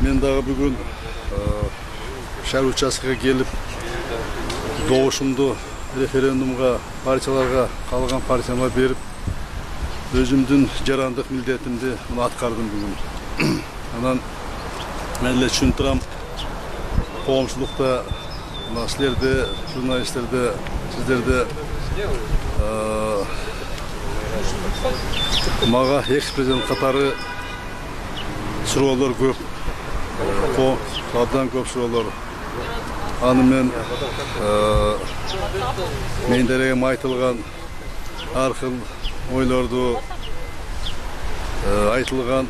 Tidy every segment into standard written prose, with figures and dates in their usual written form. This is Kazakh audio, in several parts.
мен дағы бүгін шәр учаскеге келіп, доғышымды референдумға, партияларға, қалған партияма беріп, өзімдің жарандық міндетімді атқардым бүгін. Анан мәлі түсінтірам, қоғамшылықта, сіздерді, журналистерді, сіздерді маға экс-президент қатары сұраулар көп, абдан көп сұраулар. Анымен мендерге айтылған арқыл ойларды, айтылған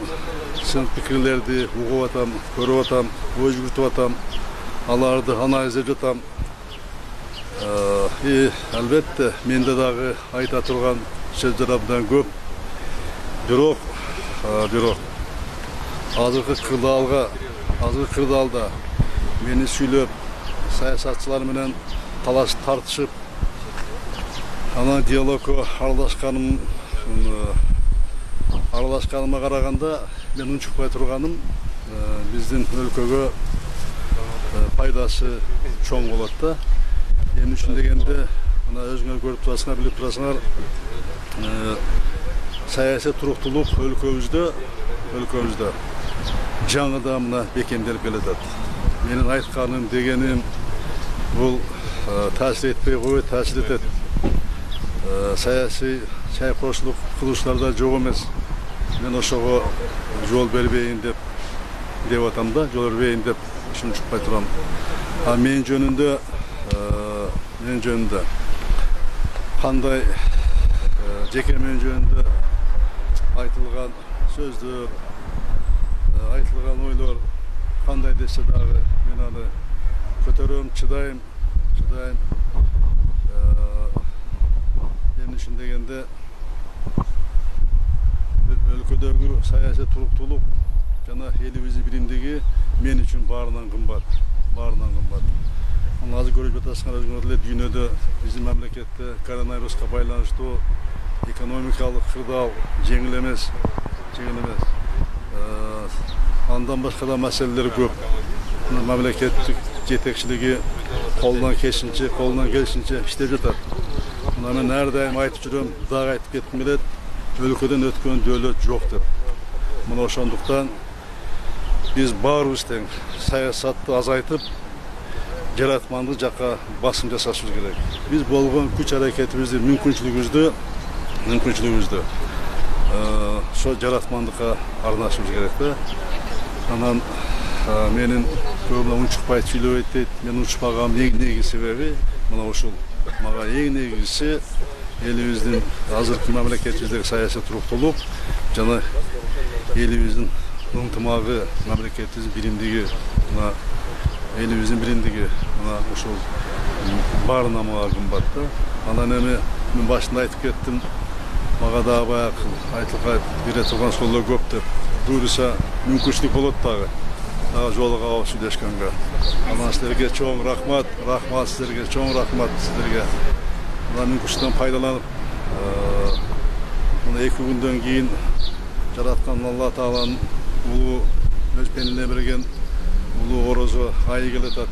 сын пікірлерді ұғып атам, көріп атам, ой жүгіртіп атам, аларды анализдеп жатам. Әлбетте, менде дағы айта тұрған сөздер абдан көп. Бирок, азыркы кырдаалда мени сүйлөп, саясатчылар менен талаш тартышып, ана диалогко аралашканыма караганда, мен унчукпай турганым биздин өлкөгө пайдасы чоң болот да. Эмне үчүн дегенде, мына өзүңөр көрүп турасыңар, билип турасыңар, саясий туруктуулук өлкөбүздө жаңыдан мына бекемделип келатат. Менин айтканым дегеним бул таасир этпей коет, таасир этет. Саясий чайкоочулук кылуучуларда жок эмес. Мен ошого жол бербейин деп атам да, жол бербейин деп ушунчукпай турам. Мен жөнүндө кандай жеке мен жөнүндө айтылған сөздөр, айтылған ойлор кандай десе дагы мен аны көтөрөм, чыдайм. Эмне үчүн дегенде өлкөдөгү саясий туруктуулук жана элибиздин биримдиги мен үчүн баарынан кымбат. Азыр көрүп жатасыңар, өзүңөр эле дүйнөдө биздин мамлекетте коронавируска байланыштуу экономикалык кырдаал жеңил эмес. Андан башка да маселелер көп. Мамлекеттик жетекчилиги колунан келишинче иштеп жатат. Мына мен ар дайым айтып жүрөм, дагы айтып кетким келет, өлкөдөн өткөн дөөлөт жок деп. Мына ошондуктан биз баарыбыз тең саясатты азайтып, жаратмандык жакка басым жасашыбыз керек. Биз болгон күч аракетибизди, мүмкүнчүлүгүбүздү ошо жаратмандыкка арнашыбыз керек да. Анан менин көбүнө унчукпай сүйлөбөйт дейт. Мен унчукпагам негизи себеби мына ушул. Мага эң негизиси элибиздин азыркы мамлекетибиздеги саясий туруктуулук жана элибиздин ынтымагы, мамлекетибиздин биримдиги, мына элибиздин биримдиги, мына ушул баарына мага кымбат да. Анан эми мен башында айтып кеттим, мага да баягы айтылган бере турган сөздөр көп деп. Буюрса мүмкүнчүлүк болот дагы жолуга алып сүйлөшкөнгө. Анан силерге чоң рахмат, силерге чоң рахмат силерге. Мына мүмкүнчүлүктөн пайдаланып, мына 2 күндөн кийин жараткан Алла Тааланын улуу өз пенделерине берген улуу орозо айы келатат.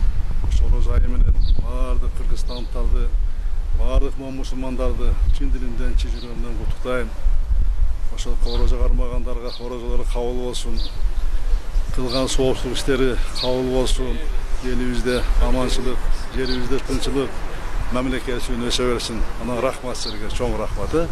Ошол орозо айы менен баардык кыргызстандыктарды, баардык мусулмандарды чын дилимден, чын жүрөгүмдөн куттуктайм. Ошол орозо кармагандарга орозолору кабыл болсун. Кылган соопсуздук иштери кабыл болсун. Элибизде аманчылык, жерибизде тынчылык, мамлекет өсө берсин. Анан рахмат силерге, чоң рахмат.